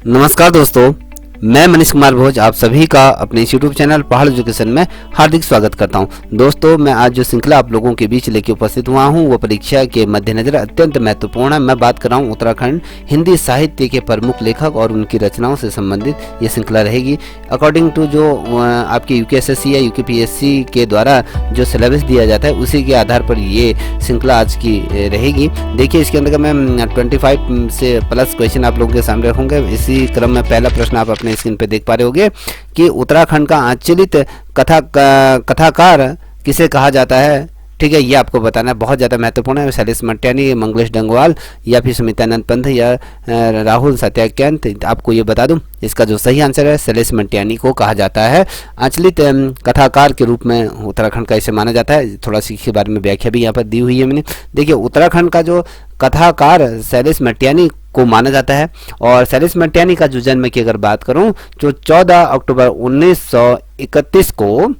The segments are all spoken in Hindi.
नमस्कार दोस्तों, मैं मनीष कुमार भोज आप सभी का अपने इस यूट्यूब चैनल पहाड़ एजुकेशन में हार्दिक स्वागत करता हूं। दोस्तों, मैं आज जो श्रृंखला आप लोगों के बीच लेके उपस्थित हुआ हूं वो परीक्षा के मद्देनजर अत्यंत महत्वपूर्ण है। मैं बात कर रहा हूं उत्तराखंड हिंदी साहित्य के प्रमुख लेखक और उनकी रचनाओं से संबंधित ये श्रृंखला रहेगी। अकॉर्डिंग टू जो आपके यूकेएसएससी या यूकेपीएससी के द्वारा जो सिलेबस दिया जाता है उसी के आधार पर ये श्रृंखला आज की रहेगी। देखिए, इसके अंदर मैं 25 से प्लस क्वेश्चन आप लोगों के सामने रखूँगा। इसी क्रम में पहला प्रश्न आप अपने स्क्रीन पे देख पा रहे होंगे कि उत्तराखंड का आंचलिक कथाकार किसे कहा जाता है। ठीक है, ये आपको बताना बहुत ज़्यादा महत्वपूर्ण है। शैलेश मटियानी, मंगलेश डंगवाल या फिर सुमित्रानंद पंत या राहुल सत्याग्यंत, आपको ये बता दूं इसका जो सही आंसर है शैलेश मटियानी को कहा जाता है। आंचलिक कथाकार के रूप में उत्तराखंड का इसे माना जाता है। थोड़ा सी इसके बारे में व्याख्या भी यहाँ पर दी हुई है मैंने। देखिए, उत्तराखंड का जो कथाकार शैलेश मटियानी को माना जाता है। और शैलेश मटियानी का जो जन्म की अगर बात करूं तो 14 अक्टूबर 1931 को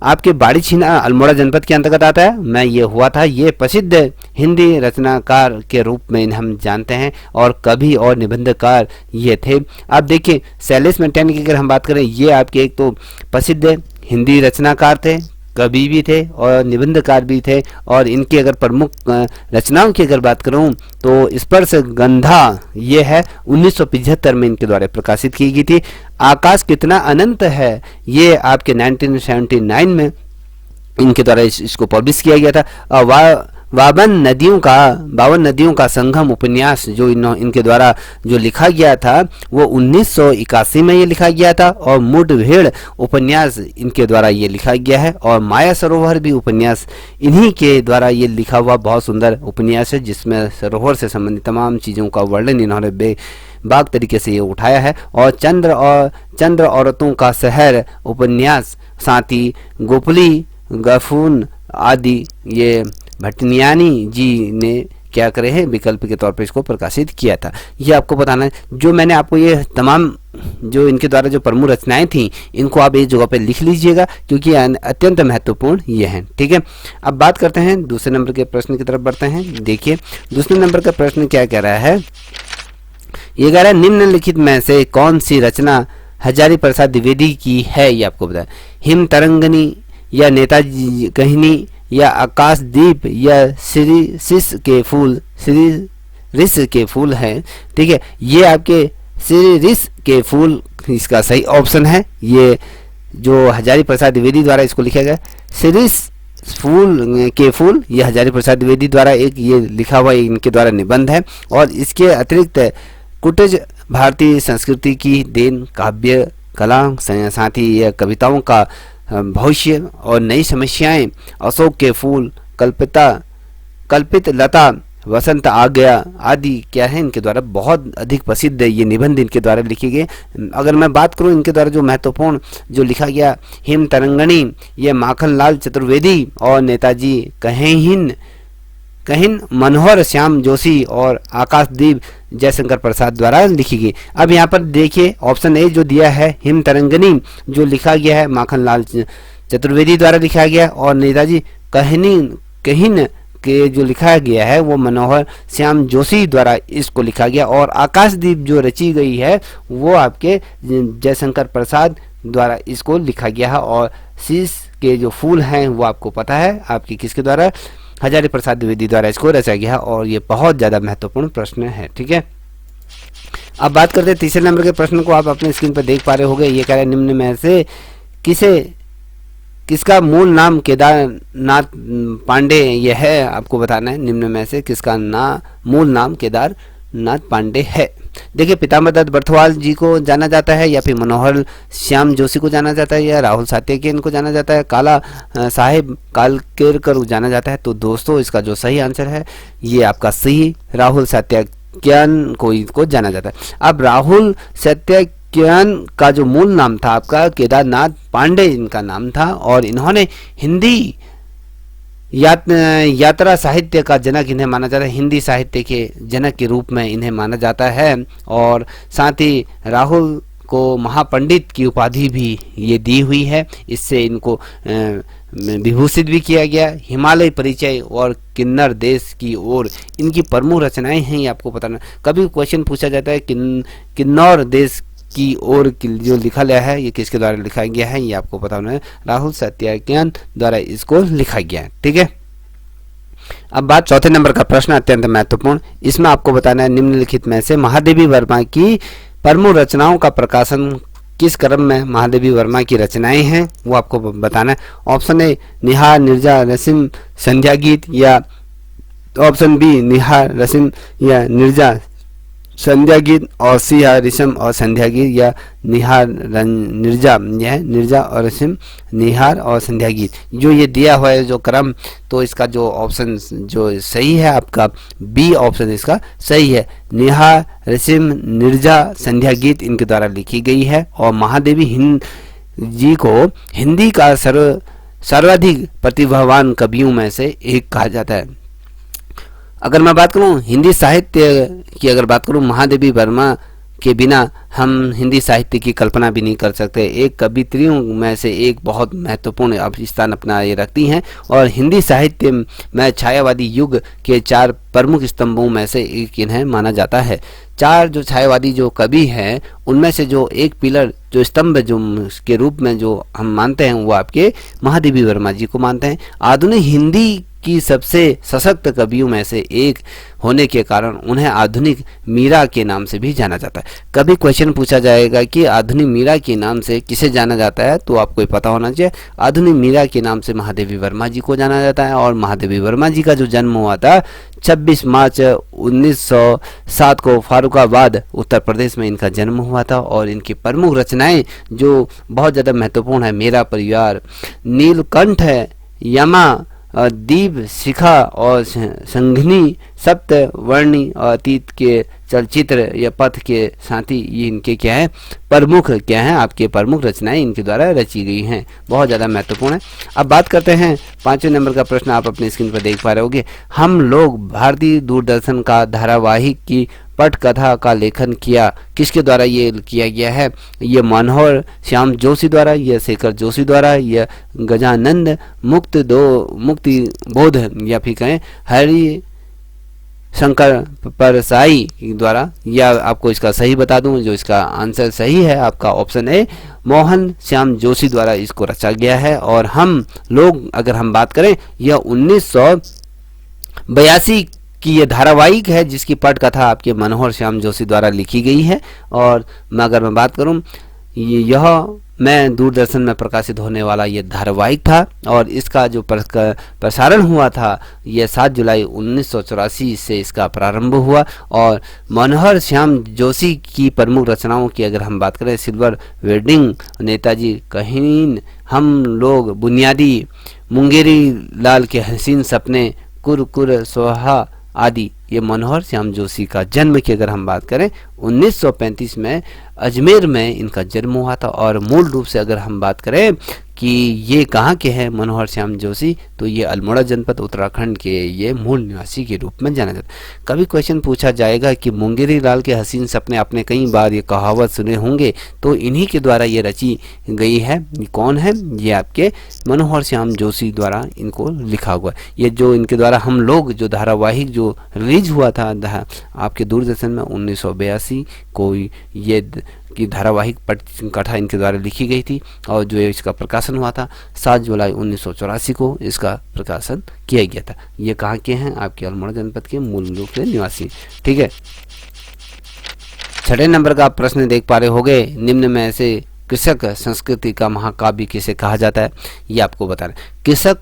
आपके बाड़ी छीना अल्मोड़ा जनपद के अंतर्गत आता है। मैं ये हुआ था। ये प्रसिद्ध हिंदी रचनाकार के रूप में हम जानते हैं और कवि और निबंधकार ये थे। आप देखिए, शैलेश मटियानी की अगर हम बात करें, ये आपके एक तो प्रसिद्ध हिंदी रचनाकार थे, कवि भी थे और निबंधकार भी थे। और इनकी अगर प्रमुख रचनाओं की अगर बात करूं तो स्पर्श गंधा ये है 1975 में इनके द्वारा प्रकाशित की गई थी। आकाश कितना अनंत है ये आपके 1979 में इनके द्वारा इसको पब्लिश किया गया था। 52 नदियों का संगम उपन्यास जो इनके द्वारा जो लिखा गया था वो 1981 में ये लिखा गया था। और मुठभेड़ उपन्यास इनके द्वारा ये लिखा गया है। और माया सरोवर भी उपन्यास इन्हीं के द्वारा ये लिखा हुआ बहुत सुंदर उपन्यास है, जिसमें सरोवर से संबंधित तमाम चीज़ों का वर्णन इन्होंने बेबाक तरीके से ये उठाया है। और चंद्र औरतों का शहर उपन्यास, साथ ही गोपली गफून आदि ये भटनियानी जी ने क्या करे हैं विकल्प के तौर पर इसको प्रकाशित किया था। ये आपको बताना है। जो मैंने आपको ये तमाम जो इनके द्वारा जो प्रमुख रचनाएं थी इनको आप इस जगह पे लिख लीजिएगा क्योंकि अत्यंत महत्वपूर्ण ये हैं। ठीक है, अब बात करते हैं दूसरे नंबर के प्रश्न की तरफ बढ़ते हैं। देखिए, दूसरे नंबर का प्रश्न क्या कह रहा है। ये कह रहा है निम्नलिखित में से कौन सी रचना हजारी प्रसाद द्विवेदी की है। ये आपको बताया। हिम तरंगनी या नेताजी कहनी या आकाशदीप या श्री रिस के फूल हैं। ठीक है, ये आपके श्री रिस के फूल इसका सही ऑप्शन है। ये जो हजारी प्रसाद द्विवेदी द्वारा इसको लिखा गया श्री फूल के फूल, ये हजारी प्रसाद द्विवेदी द्वारा एक ये लिखा हुआ इनके द्वारा निबंध है। और इसके अतिरिक्त कुटज भारतीय संस्कृति की देन, काव्य कला, साथ ही यह कविताओं का भविष्य और नई समस्याएं, अशोक के फूल, कल्पित लता, वसंत आ गया आदि क्या है इनके द्वारा बहुत अधिक प्रसिद्ध ये निबंध इनके द्वारा लिखे गए। अगर मैं बात करूं इनके द्वारा जो महत्वपूर्ण जो लिखा गया हिम तरंगणी, ये माखनलाल चतुर्वेदी और नेताजी कहिन मनोहर श्याम जोशी और आकाशदीप जयशंकर प्रसाद द्वारा लिखी गई। अब यहाँ पर देखिए ऑप्शन ए जो दिया है हिम तरंगनी जो लिखा गया है माखनलाल चतुर्वेदी द्वारा लिखा गया और नेताजी कहिन के जो लिखा गया है वो मनोहर श्याम जोशी द्वारा इसको लिखा गया। और आकाशदीप जो रची गई है वो आपके जयशंकर प्रसाद द्वारा इसको लिखा गया है। और शीश के जो फूल हैं वो आपको पता है आपकी किसके द्वारा, हजारी प्रसाद द्विवेदी द्वारा इसको रचा गया। और ये बहुत ज़्यादा महत्वपूर्ण प्रश्न है। ठीक है, अब बात करते हैं तीसरे नंबर के प्रश्न को। आप अपने स्क्रीन पर देख पा रहे होंगे। ये कह रहे हैं निम्न में से किसका मूल नाम केदारनाथ पांडे ये है। आपको बताना है निम्न में से किसका मूल नाम केदारनाथ पांडे है। देखिए, पितामह दत्त बर्थवाल जी को जाना जाता है या फिर मनोहर श्याम जोशी को जाना जाता है या राहुल सात्यकियन को जाना जाता है, काला साहेब कालकेरकर को जाना जाता है। तो दोस्तों इसका जो सही आंसर है ये आपका सही राहुल सात्यकियन को जाना जाता है। अब राहुल सात्यकियन का जो मूल नाम था आपका केदारनाथ पांडे इनका नाम था। और इन्होंने हिंदी यात्रा साहित्य का जनक इन्हें माना जाता है। हिंदी साहित्य के जनक के रूप में इन्हें माना जाता है। और साथ ही राहुल को महापंडित की उपाधि भी ये दी हुई है। इससे इनको विभूषित भी किया गया। हिमालय परिचय और किन्नर देश की ओर इनकी प्रमुख रचनाएं हैं, ये आपको बताना। कभी क्वेश्चन पूछा जाता है किन्नौर देश की ओर जो लिखा गया है ये किसके द्वारा लिखा गया है, ये आपको पता होना है। राहुल सत्याग्रन द्वारा इसको लिखा गया है। ठीक है, अब बात चौथे नंबर का प्रश्न अत्यंत महत्वपूर्ण। इसमें आपको बताना है निम्नलिखित में से महादेवी वर्मा की प्रमुख रचनाओं का प्रकाशन किस क्रम में महादेवी वर्मा की रचनाएं हैं वो आपको बताना है। ऑप्शन ए निहार, निर्जा, रसिम, संध्या गीत, या ऑप्शन बी निहार, रसिम या निर्जा, संध्या गीत, और सी है रिशम और संध्या गीत, या निहार, निर्जा, यह निर्जा और रिशम, निहार और संध्या गीत। जो ये दिया हुआ है जो क्रम, तो इसका जो ऑप्शन जो सही है आपका बी ऑप्शन इसका सही है। निहार, रिशम, निर्जा, संध्या गीत इनके द्वारा लिखी गई है। और महादेवी जी को हिंदी का सर्वाधिक प्रतिभावान कवियों में से एक कहा जाता है। अगर मैं बात करूं हिंदी साहित्य की, अगर बात करूं महादेवी वर्मा के बिना हम हिंदी साहित्य की कल्पना भी नहीं कर सकते। एक कवित्रियों में से एक बहुत महत्वपूर्ण स्थान अपना ये रखती हैं और हिंदी साहित्य में छायावादी युग के 4 प्रमुख स्तंभों में से एक इन्हें माना जाता है। 4 जो छायावादी जो कवि हैं उनमें से जो एक पिलर जो स्तंभ जो के रूप में जो हम मानते हैं वो आपके महादेवी वर्मा जी को मानते हैं। आधुनिक हिंदी की सबसे सशक्त कवियों में से एक होने के कारण उन्हें आधुनिक मीरा के नाम से भी जाना जाता है। कभी क्वेश्चन पूछा जाएगा कि आधुनिक मीरा के नाम से किसे जाना जाता है, तो आपको पता होना चाहिए आधुनिक मीरा के नाम से महादेवी वर्मा जी को जाना जाता है। और महादेवी वर्मा जी का जो जन्म हुआ था 26 मार्च 1907 को फारुखाबाद उत्तर प्रदेश में इनका जन्म हुआ था। और इनकी प्रमुख रचनाएं जो बहुत ज़्यादा महत्वपूर्ण है, मेरा परिवार, नीलकंठ है, यमा, दीप शिखा और संघनी, सप्तवर्णी और अतीत के चलचित्र या पथ के साथी, ये इनके क्या है प्रमुख क्या है आपके प्रमुख रचनाएं इनके द्वारा रची गई हैं, बहुत ज़्यादा महत्वपूर्ण है। अब बात करते हैं 5वें नंबर का प्रश्न, आप अपनी स्क्रीन पर देख पा रहे होंगे। हम लोग भारतीय दूरदर्शन का धारावाहिक की पटकथा का लेखन किया, किसके द्वारा ये किया गया है? ये मनोहर श्याम जोशी द्वारा, या शेखर जोशी द्वारा, या गजानंद मुक्ति बोध, या फिर कहें हरि शंकर परसाई द्वारा। या आपको इसका सही बता दूं, जो इसका आंसर सही है आपका ऑप्शन ए मोहन श्याम जोशी द्वारा इसको रचा गया है। और हम लोग अगर हम बात करें यह 1982 की ये धारावाहिक है जिसकी पटकथा आपके मनोहर श्याम जोशी द्वारा लिखी गई है। और अगर मैं बात करूं यह मैं दूरदर्शन में प्रकाशित होने वाला ये धारावाहिक था और इसका जो प्रसारण हुआ था यह 7 जुलाई 1984 से इसका प्रारंभ हुआ। और मनोहर श्याम जोशी की प्रमुख रचनाओं की अगर हम बात करें, सिल्वर वेडिंग, नेताजी कहीन, हम लोग, बुनियादी, मुंगेरी लाल के हसीन सपने, कुर सोहा आदि, ये मनोहर श्याम जोशी का जन्म की अगर हम बात करें 1935 में अजमेर में इनका जन्म हुआ था। और मूल रूप से अगर हम बात करें कि ये कहाँ के हैं मनोहर श्याम जोशी, तो ये अल्मोड़ा जनपद उत्तराखंड के ये मूल निवासी के रूप में जाना जाता है। कभी क्वेश्चन पूछा जाएगा कि मुंगेरी लाल के हसीन सपने, आपने कई बार ये कहावत सुने होंगे, तो इन्हीं के द्वारा ये रची गई है। कौन है? ये आपके मनोहर श्याम जोशी द्वारा इनको लिखा हुआ। ये जो इनके द्वारा हम लोग जो धारावाहिक जो रिलीज हुआ था आपके दूरदर्शन में 1982 को ये की धारावाहिक पटकथा इनके द्वारा लिखी गई थी। और जो इसका प्रकाशन हुआ था 7 जुलाई 1984 को इसका प्रकाशन किया गया था। ये कहाँ के हैं? आपके अल्मोड़ा जनपद के मूल रूप से निवासी। ठीक है, 6वें नंबर का प्रश्न देख पा रहे होंगे, निम्न में से कृषक संस्कृति का महाकाव्य किसे कहा जाता है? ये आपको बताना। कृषक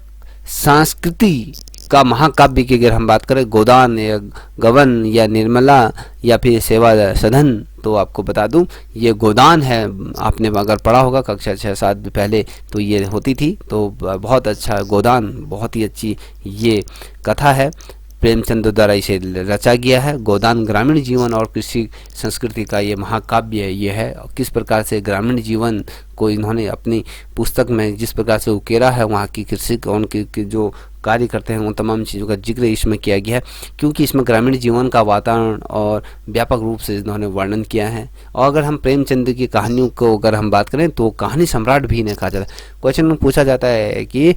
संस्कृति का महाकाव्य की अगर हम बात करें गोदान या गवन या निर्मला या फिर सेवा सदन, तो आपको बता दूं ये गोदान है। आपने अगर पढ़ा होगा कक्षा 6-7 पहले तो ये होती थी, तो बहुत अच्छा गोदान, बहुत ही अच्छी ये कथा है। प्रेमचंद द्वारा इसे रचा गया है। गोदान ग्रामीण जीवन और कृषि संस्कृति का ये महाकाव्य ये है। किस प्रकार से ग्रामीण जीवन को इन्होंने अपनी पुस्तक में जिस प्रकार से उकेरा है, वहाँ की कृषि उनके जो कार्य करते हैं उन तमाम चीज़ों का जिक्र इसमें किया गया है, क्योंकि इसमें ग्रामीण जीवन का वातावरण और व्यापक रूप से इन्होंने वर्णन किया है। और अगर हम प्रेमचंद की कहानियों को अगर हम बात करें तो कहानी सम्राट भी इन्हें कहा जाता है। क्वेश्चन पूछा जाता है कि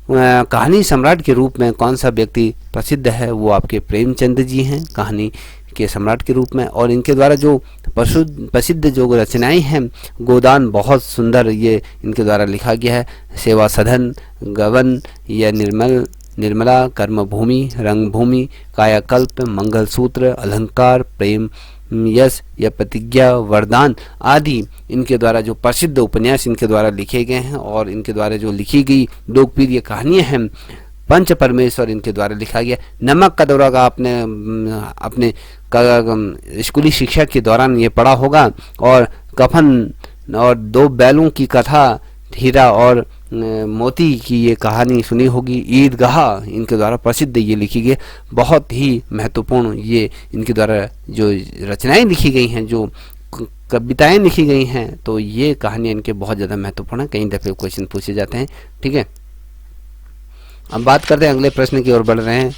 कहानी सम्राट के रूप में कौन सा व्यक्ति प्रसिद्ध है, वो आपके प्रेमचंद जी हैं कहानी के सम्राट के रूप में। और इनके द्वारा जो प्रसिद्ध जो रचनाएं हैं, गोदान बहुत सुंदर ये इनके द्वारा लिखा गया है। सेवा सदन, गवन या निर्मला, कर्मभूमि, रंगभूमि, कायाकल्प, मंगलसूत्र, अलंकार, प्रेम, यश या प्रतिज्ञा, वरदान आदि इनके द्वारा जो प्रसिद्ध उपन्यास इनके द्वारा लिखे गए हैं। और इनके द्वारा जो लिखी गई लोकप्रिय कहानियां हैं, पंच परमेश्वर इनके द्वारा लिखा गया। नमक का दौरा का आपने अपने स्कूली शिक्षा के दौरान ये पढ़ा होगा। और कफन और दो बैलों की कथा, हीरा और मोती की ये कहानी सुनी होगी। ईदगाह इनके द्वारा प्रसिद्ध ये लिखी गई, बहुत ही महत्वपूर्ण ये इनके द्वारा जो रचनाएं लिखी गई हैं, जो कविताएं लिखी गई हैं, तो ये कहानियाँ इनके बहुत ज़्यादा महत्वपूर्ण है। कई दफ़े क्वेश्चन पूछे जाते हैं। ठीक है, अब बात करते हैं अगले प्रश्न की ओर बढ़ रहे हैं।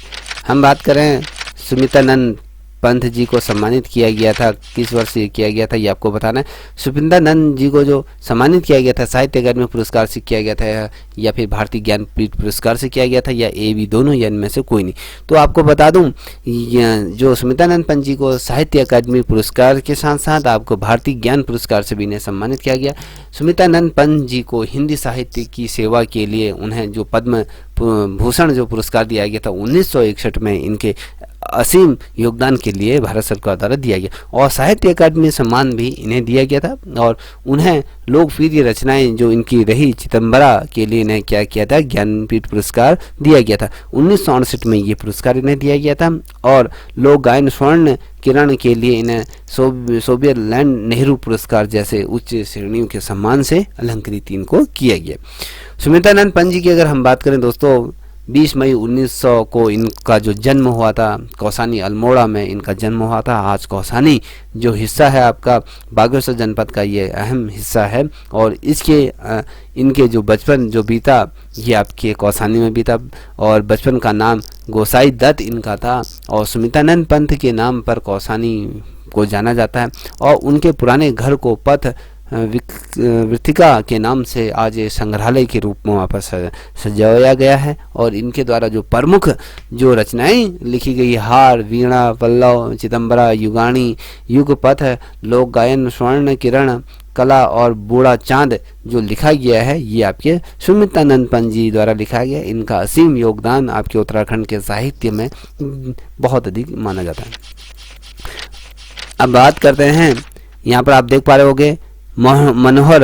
हम बात करें सुमितानंद पंत जी को सम्मानित किया गया था, किस वर्ष ये किया गया था ये आपको बताना है। सुमितानंद जी को जो सम्मानित किया गया था साहित्य अकादमी पुरस्कार से किया गया था, या फिर भारतीय ज्ञानपीठ पुरस्कार से किया गया था, या ए बी दोनों, या इनमें से कोई नहीं। तो आपको बता दूं, जो सुमितानंद पंत जी को साहित्य अकादमी पुरस्कार के साथ साथ आपको भारतीय ज्ञान पुरस्कार से भी इन्हें सम्मानित किया गया। सुमितानंद पंत जी को हिंदी साहित्य की सेवा के लिए उन्हें जो पद्म भूषण जो पुरस्कार दिया गया था 1961 में, इनके असीम योगदान के लिए भारत सरकार द्वारा दिया गया। और साहित्य अकादमी सम्मान भी इन्हें दिया गया था। और उन्हें लोकप्रिय रचनाएं जो इनकी रही चिदम्बरा के लिए इन्हें क्या किया था, ज्ञानपीठ पुरस्कार दिया गया था। 1968 में ये पुरस्कार इन्हें दिया गया था। और लोक गायन स्वर्ण किरण के लिए इन्हें सोवियत लैंड नेहरू पुरस्कार जैसे उच्च श्रेणियों के सम्मान से अलंकृत इनको किया गया। सुमितानंद पंत जी की अगर हम बात करें दोस्तों, 20 मई 1900 को इनका जो जन्म हुआ था, कौसानी अल्मोड़ा में इनका जन्म हुआ था। आज कौसानी जो हिस्सा है आपका बागेश्वर जनपद का, ये अहम हिस्सा है। और इसके इनके जो बचपन जो बीता ये आपके कौसानी में बीता। और बचपन का नाम गोसाई दत्त इनका था। और सुमितानंद पंत के नाम पर कौसानी को जाना जाता है। और उनके पुराने घर को पथ वृत्तिका के नाम से आज संग्रहालय के रूप में वहाँ पर सजाया गया है। और इनके द्वारा जो प्रमुख जो रचनाएं लिखी गई, हार, वीणा, पल्लव, चिदम्बरा, युगाणी, युगपथ, लोक गायन, स्वर्ण किरण, कला और बूढ़ा चांद जो लिखा गया है, ये आपके सुमितानंद पंत जी द्वारा लिखा गया। इनका असीम योगदान आपके उत्तराखंड के साहित्य में बहुत अधिक माना जाता है। अब बात करते हैं, यहाँ पर आप देख पा रहे होंगे मनोहर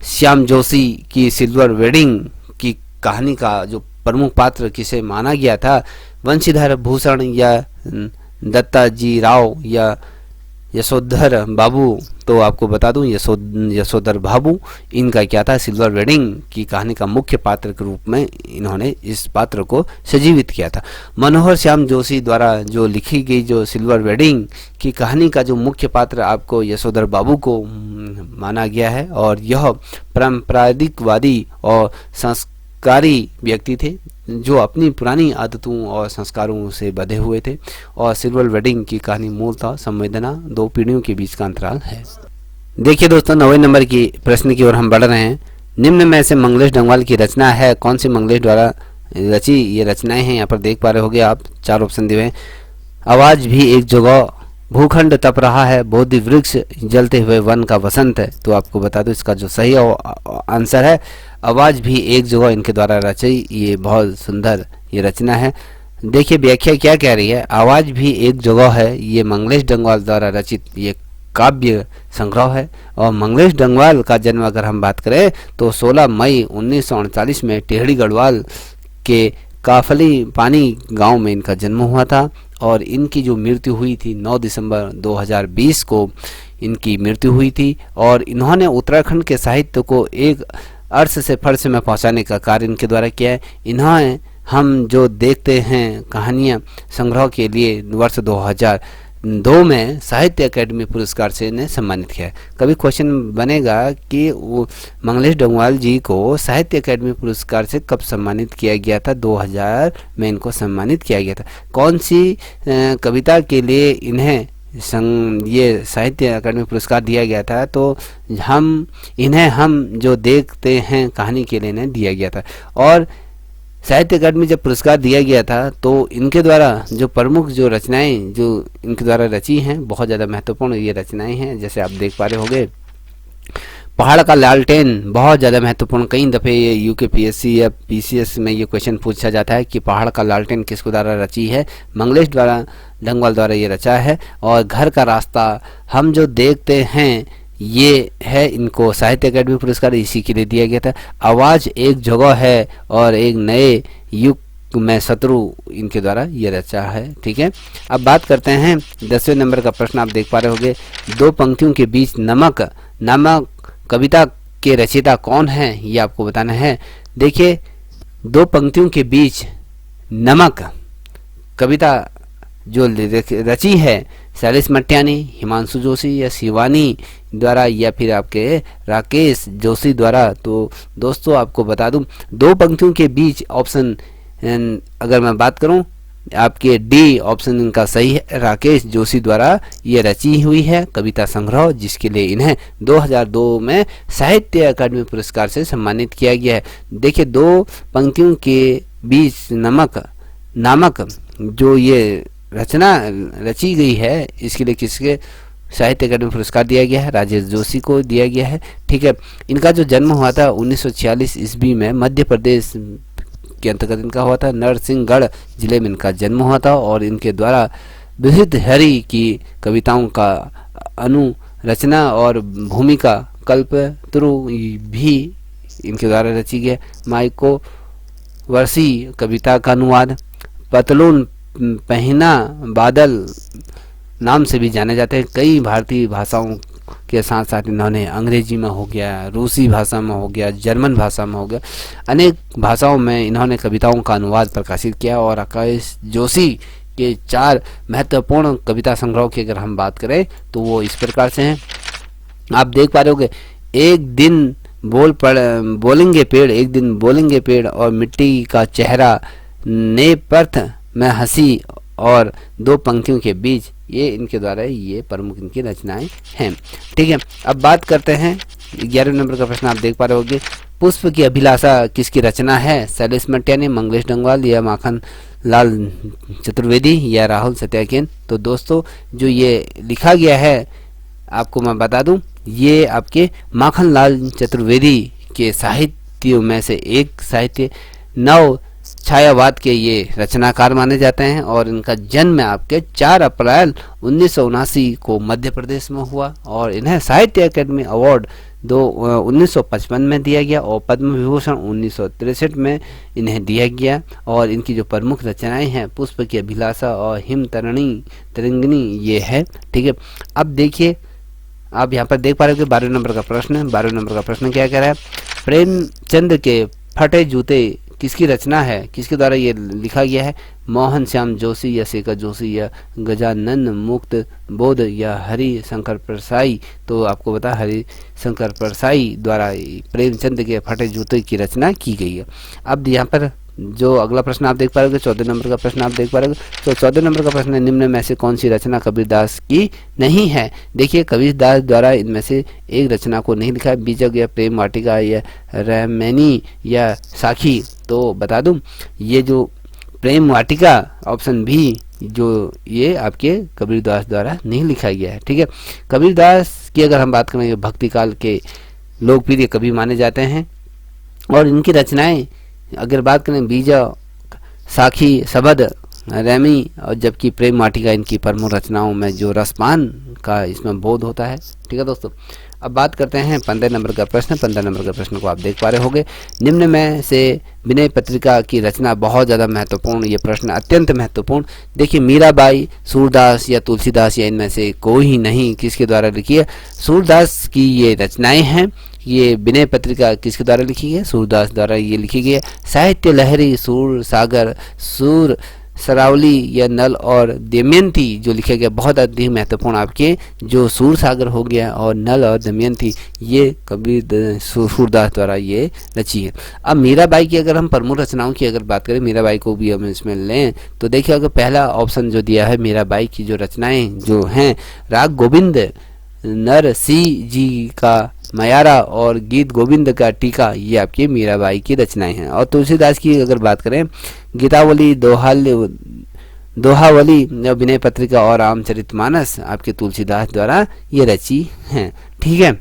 श्याम जोशी की सिल्वर वेडिंग की कहानी का जो प्रमुख पात्र किसे माना गया था, वंशीधर भूषण या दत्ताजी राव या यशोधर बाबू। तो आपको बता दूं यशोधर बाबू इनका क्या था, सिल्वर वेडिंग की कहानी का मुख्य पात्र के रूप में इन्होंने इस पात्र को सजीवित किया था। मनोहर श्याम जोशी द्वारा जो लिखी गई जो सिल्वर वेडिंग की कहानी का जो मुख्य पात्र आपको यशोधर बाबू को माना गया है। और यह पारंपरिकवादी और संस्कारी व्यक्ति थे जो अपनी पुरानी आदतों और संस्कारों से बंधे हुए थे। और सिल्वर वेडिंग की कहानी मूलतः संवेदना दो पीढ़ियों के बीच का अंतराल है। देखिए दोस्तों, 90 नंबर की प्रश्न की ओर हम बढ़ रहे हैं। निम्न में से मंगलेश डंगवाल की रचना है, कौन सी मंगलेश द्वारा रची ये रचनाएं हैं, यहाँ पर देख पा रहे होंगे आप, 4 ऑप्शन दिए हैं। आवाज भी एक जगह, भूखंड तप रहा है, बोधि वृक्ष, जलते हुए वन का वसंत है। तो आपको बता दो इसका जो सही आंसर है आवाज भी एक जगह इनके द्वारा रची। ये बहुत सुंदर ये रचना है। देखिए व्याख्या क्या कह रही है, आवाज भी एक जगह है, ये मंगलेश डंगवाल द्वारा रचित ये काव्य संग्रह है। और मंगलेश डंगवाल का जन्म अगर हम बात करें तो 16 मई 1948 में टेहड़ी गढ़वाल के काफली पानी गांव में इनका जन्म हुआ था। और इनकी जो मृत्यु हुई थी 9 दिसंबर 2020 को इनकी मृत्यु हुई थी। और इन्होंने उत्तराखंड के साहित्य को एक अर्थ से फर्श में पहुंचाने का कार्य इनके द्वारा किया है। इन्होंने हम जो देखते हैं कहानियाँ संग्रह के लिए वर्ष 2002 में साहित्य अकादमी पुरस्कार से इन्हें सम्मानित किया है। कभी क्वेश्चन बनेगा कि वो मंगलेश डंगवाल जी को साहित्य अकादमी पुरस्कार से कब सम्मानित किया गया था? 2000 में इनको सम्मानित किया गया था। कौन सी कविता के लिए इन्हें ये साहित्य अकादमी पुरस्कार दिया गया था? तो हम जो देखते हैं कहानी के लिए इन्हें दिया गया था। और साहित्य अकादमी जब पुरस्कार दिया गया था तो इनके द्वारा जो प्रमुख जो रचनाएं जो इनके द्वारा रची हैं, बहुत ज़्यादा महत्वपूर्ण ये रचनाएं हैं। जैसे आप देख पा रहे होंगे, पहाड़ का लालटेन बहुत ज़्यादा महत्वपूर्ण। कई दफ़े ये यूकेपीएससी या पीसीएस में ये क्वेश्चन पूछा जाता है कि पहाड़ का लालटेन किसको द्वारा रची है? मंगलेश डंगवाल द्वारा ये रचा है। और घर का रास्ता हम जो देखते हैं ये है, इनको साहित्य अकादमी पुरस्कार इसी के लिए दिया गया था। आवाज़ एक जगह है और एक नए युग में शत्रु, इनके द्वारा ये रचा है। ठीक है, अब बात करते हैं 10वें नंबर का प्रश्न। आप देख पा रहे होंगे, दो पंक्तियों के बीच नमक नामक कविता के रचयिता कौन है? ये आपको बताना है। देखिए, दो पंक्तियों के बीच नमक कविता जो रची है शैलेश मट्यानी, हिमांशु जोशी या शिवानी द्वारा या फिर आपके राकेश जोशी द्वारा। तो दोस्तों आपको बता दूं, दो पंक्तियों के बीच ऑप्शन अगर मैं बात करूं, आपके डी ऑप्शन इनका सही है। राकेश जोशी द्वारा ये रची हुई है कविता संग्रह, जिसके लिए इन्हें 2002 में साहित्य अकादमी पुरस्कार से सम्मानित किया गया है। देखिए, दो पंक्तियों के बीच नमक नामक जो ये रचना रची गई है, इसके लिए किसके साहित्य अकादमी पुरस्कार दिया गया है? राजेश जोशी को दिया गया है। ठीक है, इनका जो जन्म हुआ था 1946 ईस्वी में मध्य प्रदेश के अंतर्गत इनका हुआ था। नरसिंहगढ़ जिले में इनका जन्म हुआ था और इनके द्वारा विहित हरि की कविताओं का अनुरचना और भूमिका कल्पतरु भी इनके द्वारा रची गई। माइको वर्षी कविता का अनुवाद, पतलून पहना बादल नाम से भी जाने जाते हैं। कई भारतीय भाषाओं के साथ साथ इन्होंने अंग्रेजी में हो गया, रूसी भाषा में हो गया, जर्मन भाषा में हो गया, अनेक भाषाओं में इन्होंने कविताओं का अनुवाद प्रकाशित किया। और राकेश जोशी के 4 महत्वपूर्ण कविता संग्रह की अगर हम बात करें तो वो इस प्रकार से हैं। आप देख पा रहे होंगे, एक दिन बोलेंगे पेड़, एक दिन बोलेंगे पेड़, और मिट्टी का चेहरा, नेपथ्य में हंसी, और दो पंक्तियों के बीच, ये इनके द्वारा ये प्रमुख इनकी रचनाएं हैं। ठीक है, अब बात करते हैं 11वें नंबर का प्रश्न। आप देख पा रहे होंगे, पुष्प की अभिलाषा किसकी रचना है? शैलेश मट्यानी, मंगलेश डंगवाल या माखन लाल चतुर्वेदी या राहुल सत्याकेन? तो दोस्तों जो ये लिखा गया है आपको मैं बता दूं, ये आपके माखन लाल चतुर्वेदी के साहित्यों में से एक साहित्य नव छायावाद के ये रचनाकार माने जाते हैं। और इनका जन्म आपके 4 अप्रैल 1979 को मध्य प्रदेश में हुआ और इन्हें साहित्य अकादमी अवार्ड 1955 में दिया गया और पद्म विभूषण 1963 में इन्हें दिया गया। और इनकी जो प्रमुख रचनाएं हैं, पुष्प की अभिलाषा और हिम तरंगिणी ये है। ठीक है, अब देखिए, आप यहाँ पर देख पा रहे हो कि 12वें नंबर का प्रश्न है। 12वें नंबर का प्रश्न क्या कह रहा है? प्रेमचंद के फटे जूते किसकी रचना है? किसके द्वारा ये लिखा गया है? मोहन श्याम जोशी या शेखर जोशी या गजानन मुक्त बोध या हरि शंकर परसाई? तो आपको बता, हरि शंकर परसाई द्वारा प्रेमचंद के फटे जूते की रचना की गई है। अब यहाँ पर जो अगला प्रश्न आप देख पा रहे हो, 14 नंबर का प्रश्न आप देख पा रहे हो। तो 14 नंबर का प्रश्न है, निम्न में से कौन सी रचना कबीरदास की नहीं है? देखिए, कबीरदास द्वारा इनमें से एक रचना को नहीं लिखा है, बीजक या प्रेम वाटिका या रैमैनी या साखी। तो बता दूं, ये जो प्रेम वाटिका ऑप्शन भी, जो ये आपके कबीरदास द्वारा नहीं लिखा गया है। ठीक है, कबीरदास की अगर हम बात करें, भक्ति काल के लोकप्रिय कवि माने जाते हैं और इनकी रचनाएं अगर बात करें, बीजा, साखी, शबद, रैमी, और जबकि प्रेम वाटिका इनकी प्रमुख रचनाओं में जो रसपान का इसमें बोध होता है। ठीक है दोस्तों, अब बात करते हैं 15 नंबर का प्रश्न। 15 नंबर का प्रश्न को आप देख पा रहे होंगे, निम्न में से विनय पत्रिका की रचना बहुत ज़्यादा महत्वपूर्ण, ये प्रश्न अत्यंत महत्वपूर्ण। देखिए, मीराबाई, सूरदास या तुलसीदास या इनमें से कोई ही नहीं, किसके द्वारा लिखी है? सूरदास की ये रचनाएं हैं। ये विनय पत्रिका किसके द्वारा लिखी गई है? सूरदास द्वारा ये लिखी गई है। साहित्य लहरी, सूर सागर, सूर सरावली या नल और दमयंती जो लिखा गया, बहुत अधिक महत्वपूर्ण आपके जो सूर सागर हो गया और नल और दमयंती, ये कबीर सूरदास द्वारा ये रची है। अब मीराबाई की अगर हम प्रमुख रचनाओं की अगर बात करें, मीराबाई को भी हम इसमें लें तो देखिए, अगर पहला ऑप्शन जो दिया है मीराबाई की जो रचनाएं जो हैं, राग गोविंद नरसिंह जी का मयारा और गीत गोविंद का टीका, ये आपकी मीराबाई की रचनाएं हैं। और तुलसीदास की अगर बात करें, गीतावली, दोहावली, विनय पत्रिका और रामचरितमानस आपके तुलसीदास द्वारा ये रची हैं। ठीक है,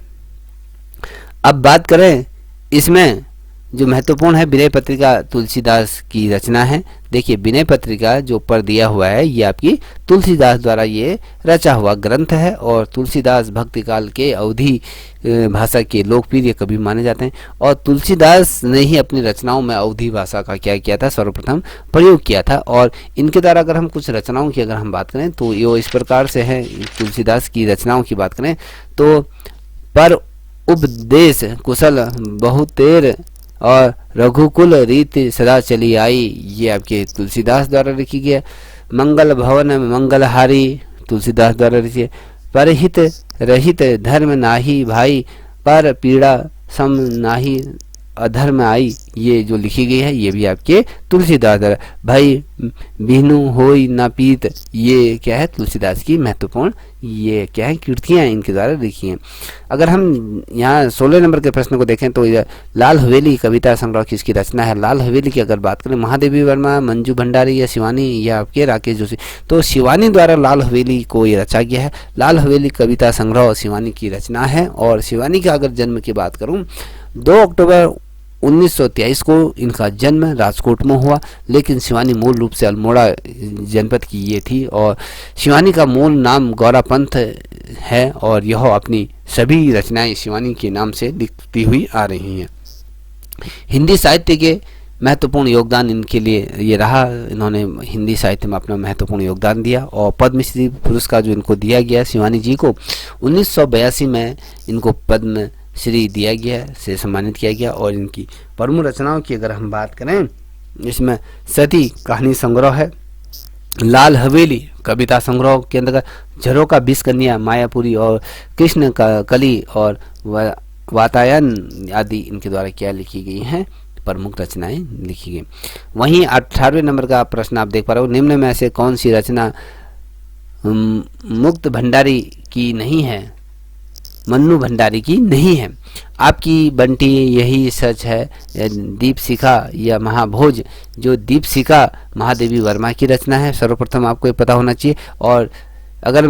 अब बात करें इसमें जो महत्वपूर्ण है, विनय पत्रिका तुलसीदास की रचना है। देखिए, विनय पत्रिका जो ऊपर दिया हुआ है ये आपकी तुलसीदास द्वारा ये रचा हुआ ग्रंथ है और तुलसीदास भक्ति काल के अवधी भाषा के लोकप्रिय कवि माने जाते हैं। और तुलसीदास ने ही अपनी रचनाओं में अवधी भाषा का क्या किया था, सर्वप्रथम प्रयोग किया था। और इनके द्वारा अगर हम कुछ रचनाओं की अगर हम बात करें तो ये इस प्रकार से है। तुलसीदास की रचनाओं की बात करें तो पर उपदेश कुशल बहुतेर और रघुकुल रीति सदा चली आई, ये आपके तुलसीदास द्वारा लिखी गई है। मंगल भवन मंगलहारी तुलसीदास द्वारा लिखी है। परहित रहित धर्म नाही भाई, पर पीड़ा सम नाही अधर्म आई, ये जो लिखी गई है ये भी आपके तुलसीदास द्वारा। भाई बिहनु होई ना पीत, ये क्या है, तुलसीदास की महत्वपूर्ण ये क्या है, कीर्तियाँ इनके द्वारा लिखी हैं। अगर हम यहाँ 16 नंबर के प्रश्न को देखें तो लाल हवेली कविता संग्रह किसकी रचना है? लाल हवेली की अगर बात करें, महादेवी वर्मा, मंजू भंडारी या शिवानी या आपके राकेश जोशी, तो शिवानी द्वारा लाल हवेली को ये रचा गया है। लाल हवेली कविता संग्रह शिवानी की रचना है। और शिवानी का अगर जन्म की बात करूँ, 2 अक्टूबर 1923 को इनका जन्म राजकोट में हुआ, लेकिन शिवानी मूल रूप से अल्मोड़ा जनपद की ये थी। और शिवानी का मूल नाम गौरा पंथ है और यह अपनी सभी रचनाएं शिवानी के नाम से लिखती हुई आ रही हैं। हिंदी साहित्य के महत्वपूर्ण योगदान इनके लिए ये रहा, इन्होंने हिंदी साहित्य में अपना महत्वपूर्ण योगदान दिया। और पद्मश्री पुरस्कार जो इनको दिया गया शिवानी जी को 1982 में इनको पद्म श्री दिया गया से सम्मानित किया गया। और इनकी प्रमुख रचनाओं की अगर हम बात करें, इसमें सती कहानी संग्रह है, लाल हवेली कविता संग्रह के अंतर्गत झरोका, 20 कन्या, मायापुरी और कृष्ण का कली और वातायन आदि इनके द्वारा क्या लिखी गई हैं, प्रमुख रचनाएं लिखी गई। वहीं 18वें नंबर का प्रश्न आप देख पा रहे हो, निम्न में से कौन सी रचना मुक्त भंडारी की नहीं है, मन्नू भंडारी की नहीं है? आपकी बंटी, यही सच है, दीपशिखा या महाभोज, जो दीपशिखा महादेवी वर्मा की रचना है, सर्वप्रथम आपको ये पता होना चाहिए। और अगर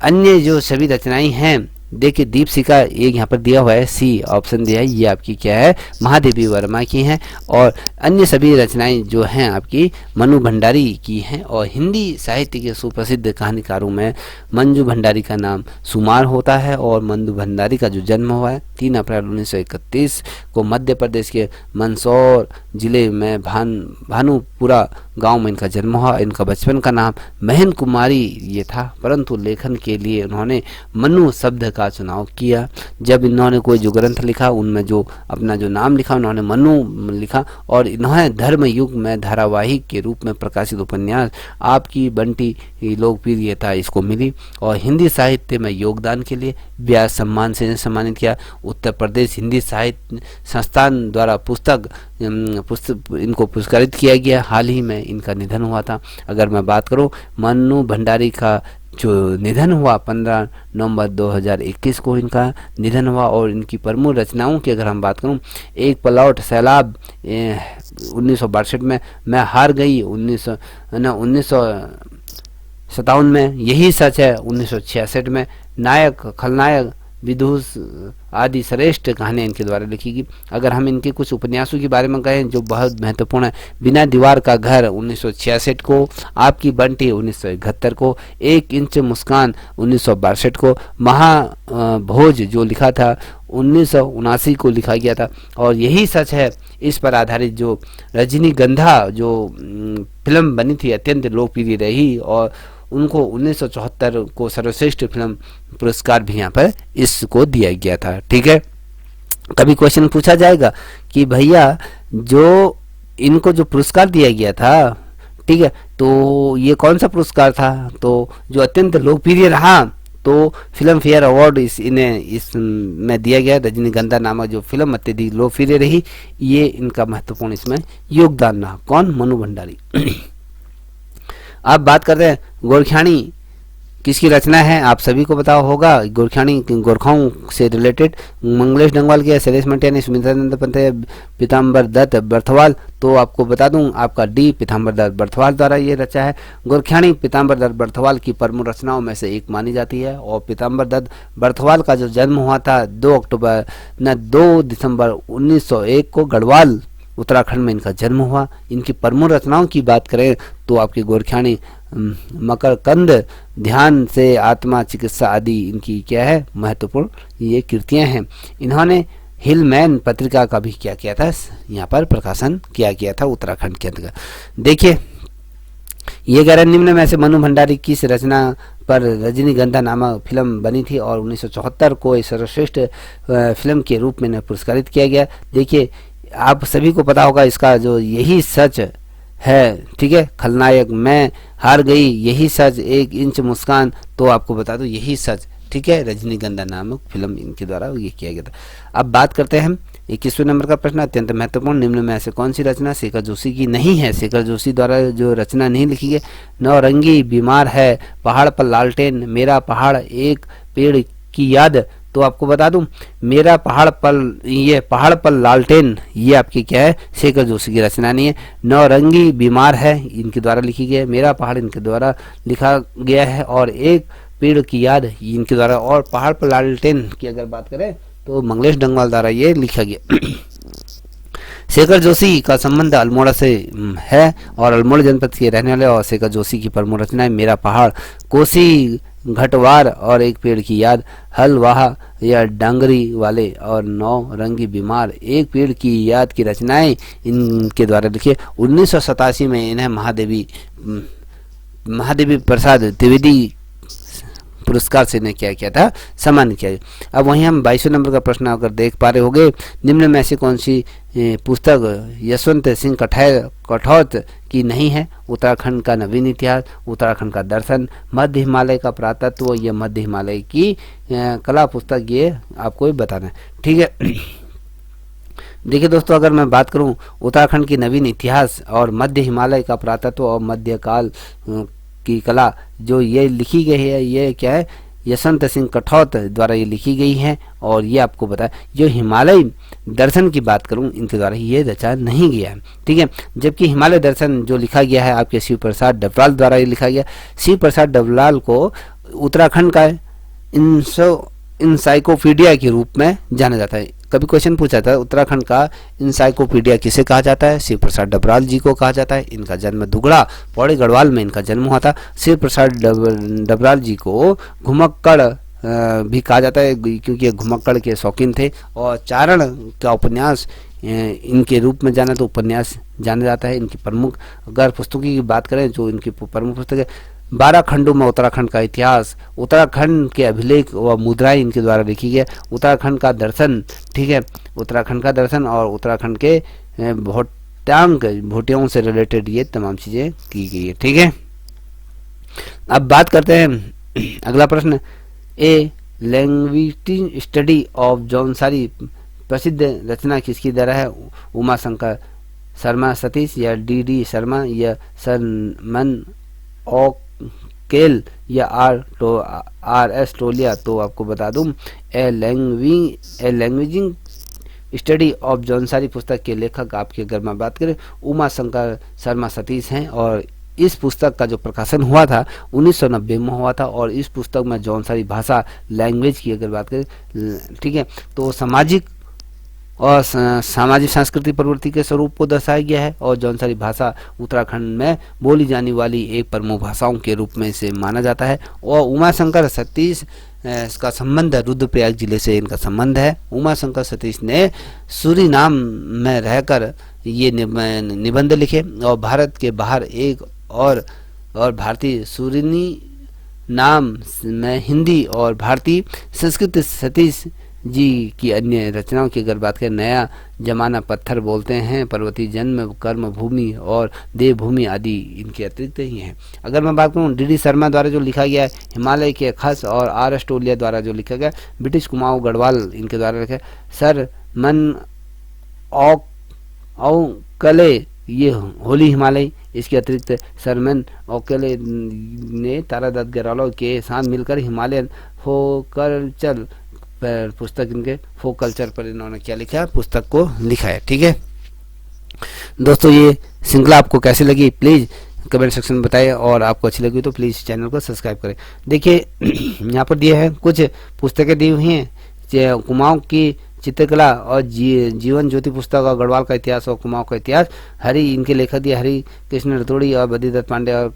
अन्य जो सभी रचनाएं हैं, देखिए दीपशिखा एक यहाँ पर दिया हुआ है, सी ऑप्शन दिया है, ये आपकी क्या है, महादेवी वर्मा की हैं। और अन्य सभी रचनाएं जो हैं आपकी मनु भंडारी की हैं। और हिंदी साहित्य के सुप्रसिद्ध कहानीकारों में मंजू भंडारी का नाम शुमार होता है। और मंजू भंडारी का जो जन्म हुआ है 3 अप्रैल 1931 को मध्य प्रदेश के मंदसौर जिले में भानुपुरा गांव में इनका जन्म हुआ। इनका बचपन का नाम महन कुमारी ये था, परंतु लेखन के लिए उन्होंने मनु शब्द का चुनाव किया। जब इन्होंने कोई जो ग्रंथ लिखा उनमें जो अपना जो नाम लिखा उन्होंने मनु लिखा। और इन्होंने धर्म युग में धारावाहिक के रूप में प्रकाशित उपन्यास आपकी बंटी लोकप्रियता इसको मिली। और हिंदी साहित्य में योगदान के लिए व्यास सम्मान से सम्मानित किया। उत्तर प्रदेश हिंदी साहित्य संस्थान द्वारा पुस्तक इनको पुरस्कृत किया गया। हाल ही में इनका निधन हुआ था। अगर मैं बात करूं, मन्नू भंडारी का जो निधन हुआ 15 नवंबर 2021 को इनका निधन हुआ। और इनकी प्रमुख रचनाओं की अगर हम बात करूं, एक पलौट सैलाब 1962 में, मैं हार गई 1957 में, यही सच है 1966 में, नायक खलनायक विदुष आदि श्रेष्ठ कहानियाँ इनके द्वारा लिखी गई। अगर हम इनके कुछ उपन्यासों के बारे में कहें जो बहुत महत्वपूर्ण है, बिना दीवार का घर 1966 को, आपकी बंटी 1971 को, 1 इंच मुस्कान 1962 को, महाभोज जो लिखा था 1979 को लिखा गया था। और यही सच है इस पर आधारित जो रजनीगंधा जो फिल्म बनी थी अत्यंत लोकप्रिय रही और उनको 1974 को सर्वश्रेष्ठ फिल्म पुरस्कार भी यहाँ पर इसको दिया गया था। ठीक है, कभी क्वेश्चन पूछा जाएगा कि भैया जो इनको जो पुरस्कार दिया गया था, ठीक है, तो ये कौन सा पुरस्कार था, तो जो अत्यंत लोकप्रिय रहा, तो फिल्म फेयर अवार्ड इन्हें इसमें दिया गया। रजनीगंधा नामक जो फिल्म अत्यधिक लोकप्रिय रही, ये इनका महत्वपूर्ण इसमें योगदान रहा। कौन? मनु भंडारी। अब बात करते हैं गोरखियानी किसकी रचना है, आप सभी को पता होगा। गोरखियानी गोरखाओं से रिलेटेड मंगलेश डंगवाल के, शैलेश मंटिया, सुमित्रानंद पंत, पीताम्बर दत्त बर्थवाल। तो आपको बता दूं, आपका डी पीताम्बर दत्त बर्थवाल द्वारा ये रचा है। गोरखियानी पीताम्बर दत्त बर्थवाल की प्रमुख रचनाओं में से एक मानी जाती है। और पीताम्बर दत्त बर्थवाल का जो जन्म हुआ था 2 दिसंबर 1901 को गढ़वाल उत्तराखंड में इनका जन्म हुआ। इनकी प्रमुख रचनाओं की बात करें तो आपकी गोरखियानी मकरकंद, ध्यान से आत्मा चिकित्सा आदि इनकी क्या है, महत्वपूर्ण ये कृतियां हैं। इन्होंने हिलमैन पत्रिका का भी क्या किया था, यहाँ पर प्रकाशन किया गया था उत्तराखंड के अंतर्गत। देखिए ये कह रहे निम्न में से मनु भंडारी किस रचना पर रजनीगंधा नामक फिल्म बनी थी और 1974 को सर्वश्रेष्ठ फिल्म के रूप में पुरस्कृत किया गया। देखिए आप सभी को पता होगा इसका जो यही सच है, ठीक है, खलनायक, मैं हार गई, यही सच, 1 इंच मुस्कान। तो आपको बता दो यही सच, ठीक है, रजनीगंधा नामक फिल्म इनके द्वारा ये किया गया था। अब बात करते हैं हम 21वें नंबर का प्रश्न, अत्यंत महत्वपूर्ण, निम्न में से कौन सी रचना शेखर जोशी की नहीं है। शेखर जोशी द्वारा जो रचना नहीं लिखी गई, नौरंगी, बीमार है, पहाड़ पर लालटेन, मेरा पहाड़, एक पेड़ की याद। तो आपको बता दूं मेरा पहाड़ पर लालटेन ये आपकी क्या है, शेखर जोशी की रचना नहीं है। नौरंगी बीमार है इनके द्वारा लिखी गई है, मेरा पहाड़ इनके द्वारा लिखा गया है, और एक पेड़ की याद इनके द्वारा, और पहाड़ पर लालटेन की अगर बात करें तो मंगलेश डंगवाल द्वारा ये लिखा गया। शेखर जोशी का संबंध अल्मोड़ा से है और अल्मोड़ा जनपद के रहने वाले, और शेखर जोशी की प्रमुख रचनाएं मेरा पहाड़, कोसी घटवार और एक पेड़ की याद, हलवाहा या डांगरी वाले और नौ रंगी बीमार, एक पेड़ की याद की रचनाएं इनके द्वारा लिखी। 1987 में इन्हें महादेवी प्रसाद द्विवेदी पुरस्कार से ने क्या किया था, सम्मानित किया। अब वहीं हम 22वें नंबर का प्रश्न अगर देख पा रहे होंगे, निम्न में से कौन सी पुस्तक यशवंत सिंह कठौत की नहीं है। उत्तराखंड का नवीन इतिहास, उत्तराखंड का दर्शन, मध्य हिमालय का पुरातत्व, यह मध्य हिमालय की कला पुस्तक, ये आपको बताना है, ठीक है। देखिए दोस्तों अगर मैं बात करूं उत्तराखंड की नवीन इतिहास और मध्य हिमालय का पुरातत्व और मध्यकाल की कला जो ये लिखी गई है, ये क्या है, यशवंत सिंह कठौत द्वारा ये लिखी गई है। और ये आपको बताया जो हिमालय दर्शन की बात करूं इनके द्वारा ये रचा नहीं गया है, ठीक है। जबकि हिमालय दर्शन जो लिखा गया है आपके शिव प्रसाद डबराल द्वारा ये लिखा गया। शिव प्रसाद डबराल को उत्तराखंड का इंसाइक्लोपीडिया के रूप में जाना जाता है। कभी क्वेश्चन पूछा था उत्तराखंड का इंसाइक्लोपीडिया किसे कहा जाता है, शिव प्रसाद डबराल जी को कहा जाता है। इनका जन्म दुगड़ा पौड़ी गढ़वाल में इनका जन्म हुआ था। शिव प्रसाद डबराल जी को घुमक्कड़ भी कहा जाता है क्योंकि ये घुमक्कड़ के शौकीन थे। और चारण का उपन्यास इनके रूप में जाना तो उपन्यास जाना जाता है। इनकी प्रमुख अगर पुस्तकों की बात करें जो इनकी प्रमुख पुस्तक है 12 खंडों में उत्तराखंड का इतिहास, उत्तराखंड के अभिलेख व मुद्राएं इनके द्वारा लिखी गई, उत्तराखंड का दर्शन, ठीक है, उत्तराखंड का दर्शन और उत्तराखंड के भोटियों से रिलेटेड ये तमाम चीज़ें की गई है, ठीक है। अब बात करते हैं अगला प्रश्न, ए लैंग्विस्टिक स्टडी ऑफ जौनसारी प्रसिद्ध रचना किसकी द्वारा है। उमा शंकर शर्मा सतीश या डी शर्मा या सरमन ओकेल या आर एस टोलिया। तो आपको बता दूं ए लैंग्वेजिंग स्टडी ऑफ जौनसारी पुस्तक के लेखक आपके अगर मैं बात करें उमा शंकर शर्मा सतीश हैं। और इस पुस्तक का जो प्रकाशन हुआ था 1990 में हुआ था। और इस पुस्तक में जौनसारी भाषा लैंग्वेज की अगर बात करें, ठीक है, तो सामाजिक और सामाजिक सांस्कृतिक प्रवृत्ति के स्वरूप को दर्शाया गया है। और जौनसारी भाषा उत्तराखंड में बोली जाने वाली एक प्रमुख भाषाओं के रूप में इसे माना जाता है। और उमा शंकर सतीश इसका संबंध रुद्रप्रयाग जिले से इनका संबंध है। उमा शंकर सतीश ने सूरीनाम में रहकर ये निबंध लिखे और भारत के बाहर एक और भारतीय सूरीनी नाम में हिंदी और भारतीय संस्कृत सतीश जी की अन्य रचनाओं की अगर बात करें, नया जमाना पत्थर बोलते हैं, पर्वतीय जन्म, कर्म भूमि और देवभूमि आदि इनके अतिरिक्त ही हैं। अगर मैं बात करूँ डी शर्मा द्वारा जो लिखा गया है हिमालय के खस, और आर एस टोलिया द्वारा जो लिखा गया, ब्रिटिश कुमाऊं गढ़वाल इनके द्वारा लिखा, सर मन औकले ये होली हिमालय। इसके अतिरिक्त सरमन औकले ने तारादत्त गहलोत के साथ मिलकर हिमालयन फोकल्चर पर पुस्तक, इनके फोक कल्चर पर इन्होंने क्या लिखा है, पुस्तक को लिखा है। ठीक है दोस्तों, ये श्रृंखला आपको कैसी लगी प्लीज़ कमेंट सेक्शन में बताइए, और आपको अच्छी लगी तो प्लीज़ चैनल को सब्सक्राइब करें। देखिए यहाँ पर दिए हैं कुछ पुस्तकें दी हुई हैं, कुमाऊं की चित्रकला और जीवन ज्योति पुस्तक, और गढ़वाल का इतिहास और कुमाऊं का इतिहास। हरि इनके लेखक दिए हरि कृष्ण रतोड़ी और बद्रीदत्त पांडे और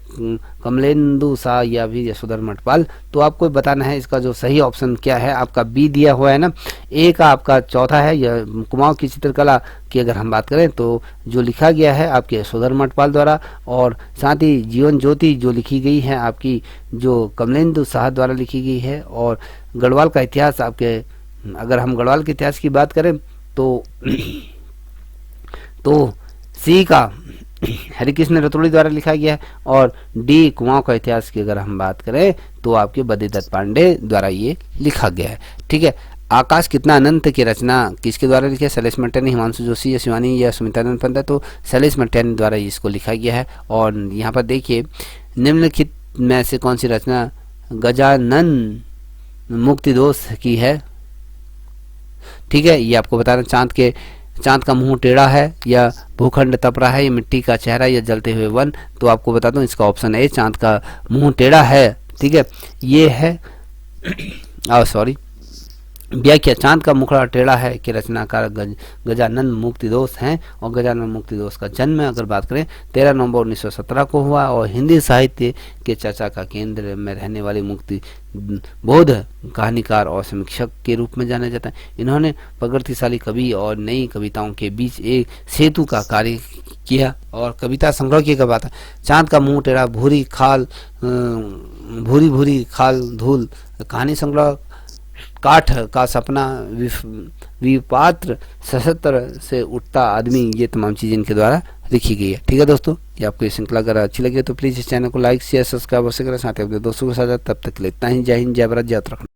कमलेंदु शाह या भी यशोधर मठपाल। तो आपको बताना है इसका जो सही ऑप्शन क्या है। आपका बी दिया हुआ है ना, ए का आपका चौथा है। यह कुमाऊं की चित्रकला की अगर हम बात करें तो जो लिखा गया है आपके यशोधर मठपाल द्वारा, और साथ ही जीवन ज्योति जो लिखी गई है आपकी जो कमलेंदु शाह द्वारा लिखी गई है, और गढ़वाल का इतिहास आपके, अगर हम गढ़वाल के इतिहास की बात करें तो सी का हरिकृष्ण रतोड़ी द्वारा लिखा गया है, और डी कुमाऊं का इतिहास की अगर हम बात करें तो आपके बद्रीदत्त पांडे द्वारा ये लिखा गया है। ठीक है, आकाश कितना अनंत की रचना किसके द्वारा लिखी है, शैलेश मंटेनी, हिमांशु जोशी या शिवानी या सुमित्रानंद पंत है, तो शैलेश मंटेनी द्वारा इसको लिखा गया है। और यहाँ पर देखिए निम्नलिखित में से कौन सी रचना गजानन मुक्तिदोष की है। ठीक है, ये आपको बताना, चांद का मुंह टेढ़ा है, या भूखंड तप रहा है, या मिट्टी का चेहरा, या जलते हुए वन। तो आपको बता दूं इसका ऑप्शन है चांद का मुंह टेढ़ा है। ठीक है, ये है सॉरी व्याख्या, चांद का मुखड़ा टेढ़ा है के रचनाकार गजानन मुक्तिदोष हैं। और गजानन मुक्तिदोष का जन्म अगर बात करें 13 नवंबर 1917 को हुआ, और हिंदी साहित्य के चर्चा का केंद्र में रहने वाले मुक्ति बोध कहानीकार और समीक्षक के रूप में जाना जाता है। इन्होंने प्रगतिशाली कवि और नई कविताओं के बीच एक सेतु का कार्य किया। और कविता संग्रह की अगर बात है, चांद का मुंह टेढ़ा, भूरी भूरी खाल धूल, कहानी संग्रह, काठ का सपना, विपात्र सशस्त्र से उठता आदमी, ये तमाम चीज़ें इनके द्वारा लिखी गई है। ठीक है दोस्तों, ये आपको ये श्रृंखला अगर अच्छी लगे तो प्लीज़ इस चैनल को लाइक शेयर सब्सक्राइब अवश्य करें, साथ ही अपने दोस्तों के साथ। तब तक के लिए इतना ही। जय हिंद, जय भारत, जय उत्तराखंड।